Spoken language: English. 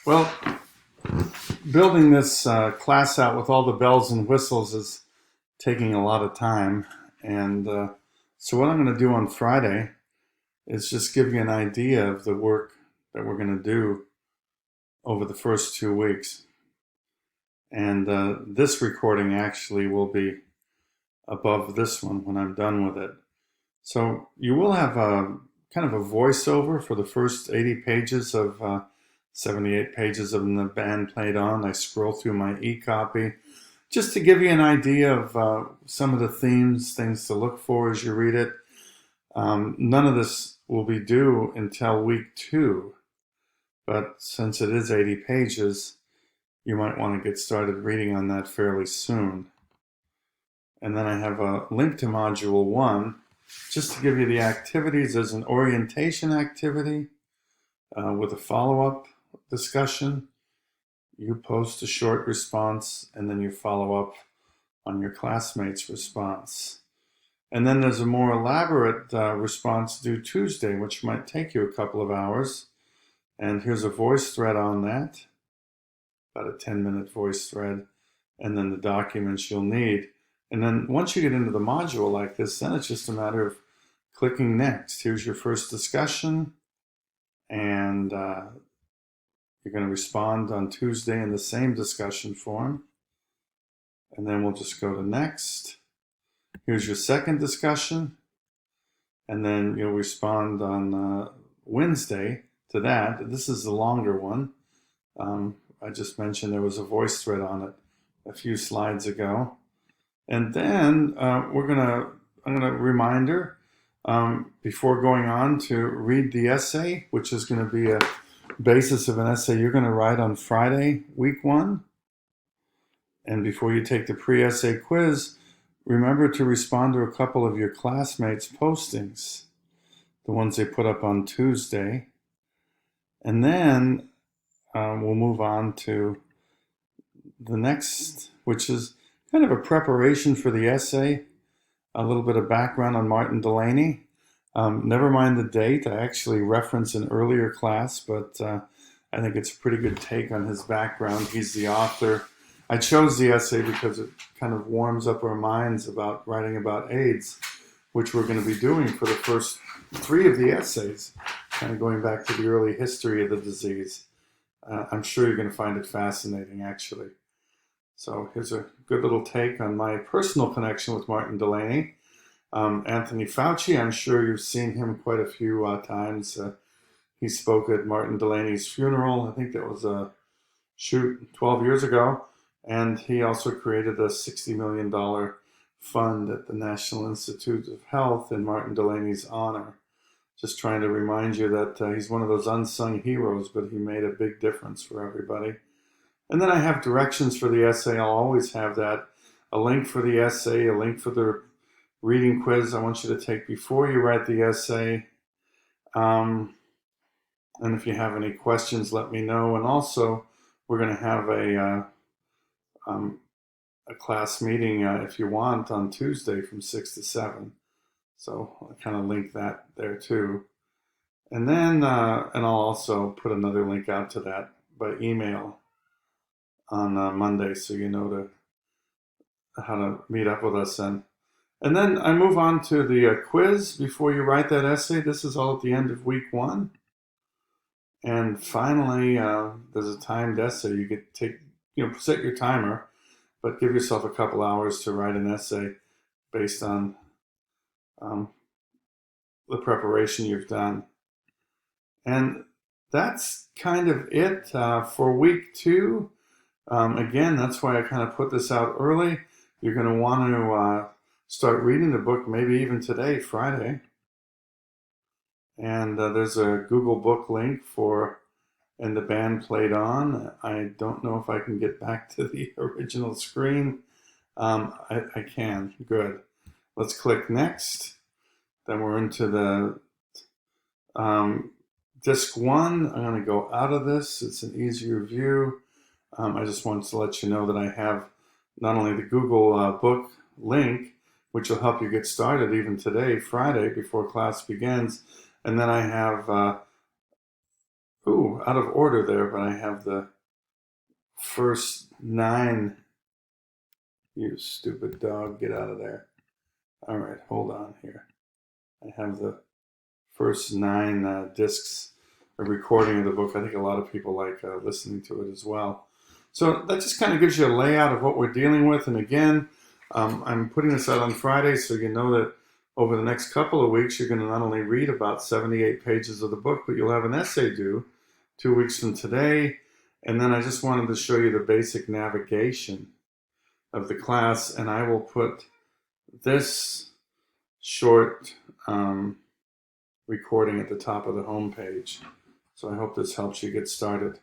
Well, building this class out with all the bells and whistles is taking a lot of time. And so, what I'm going to do on Friday is just give you an idea of the work that we're going to do over the first 2 weeks. And this recording actually will be above this one when I'm done with it. So, you will have a kind of a voiceover for the first 80 pages of 78 pages of The Band Played On. I scroll through my e-copy just to give you an idea of some of the themes, things to look for as you read it. None of this will be due until week 2, but since it is 80 pages, you might want to get started reading on that fairly soon. And then I have a link to Module 1, just to give you the activities. There's an orientation activity with a follow-up discussion. You post a short response, and then you follow up on your classmates' response. And then there's a more elaborate response due Tuesday, which might take you a couple of hours. And here's a voice thread on that, about a 10-minute voice thread, and then the documents you'll need. And then once you get into the module like this, then it's just a matter of clicking next. Here's your first discussion, and you're going to respond on Tuesday in the same discussion forum. And then we'll just go to next. Here's your second discussion. And then you'll respond on Wednesday to that. This is the longer one. I just mentioned there was a voice thread on it a few slides ago. And then I'm going to reminder before going on to read the essay, which is going to be a basis of an essay you're going to write on Friday, week 1. And before you take the pre-essay quiz, remember to respond to a couple of your classmates' postings, the ones they put up on Tuesday. And then we'll move on to the next, which is kind of a preparation for the essay, a little bit of background on Martin Delany. Never mind the date. I actually reference an earlier class, but I think it's a pretty good take on his background. He's the author. I chose the essay because it kind of warms up our minds about writing about AIDS, which we're going to be doing for the first 3 of the essays, kind of going back to the early history of the disease. I'm sure you're going to find it fascinating, actually. So here's a good little take on my personal connection with Martin Delany. Anthony Fauci, I'm sure you've seen him quite a few times. He spoke at Martin Delany's funeral. I think that was 12 years ago. And he also created a $60 million fund at the National Institute of Health in Martin Delany's honor. Just trying to remind you that he's one of those unsung heroes, but he made a big difference for everybody. And then I have directions for the essay. I'll always have that. A link for the essay, a link for the reading quiz I want you to take before you write the essay. And if you have any questions, let me know. And also, we're going to have a class meeting, if you want, on Tuesday from 6 to 7. So I'll kind of link that there too. And then, and I'll also put another link out to that by email on Monday, so you know how to meet up with us then. And then I move on to the quiz before you write that essay. This is all at the end of week 1. And finally, there's a timed essay. You get set your timer, but give yourself a couple hours to write an essay based on the preparation you've done. And that's kind of it for week 2. Again, that's why I kind of put this out early. You're going to want to start reading the book maybe even today, Friday. And there's a Google book link for And the Band Played On. I don't know if I can get back to the original screen. I can. Good. Let's click next. Then we're into the disc 1. I'm going to go out of this. It's an easier view. I just wanted to let you know that I have not only the Google book link, which will help you get started even today, Friday, before class begins, and then I have Ooh, out of order there, but I have the first 9. You stupid dog, get out of there. All right, hold on here. I have the first 9 discs, a recording of the book. I think a lot of people like listening to it as well. So that just kind of gives you a layout of what we're dealing with. And again, I'm putting this out on Friday, so you know that over the next couple of weeks, you're going to not only read about 78 pages of the book, but you'll have an essay due 2 weeks from today. And then I just wanted to show you the basic navigation of the class, and I will put this short recording at the top of the home page. So I hope this helps you get started.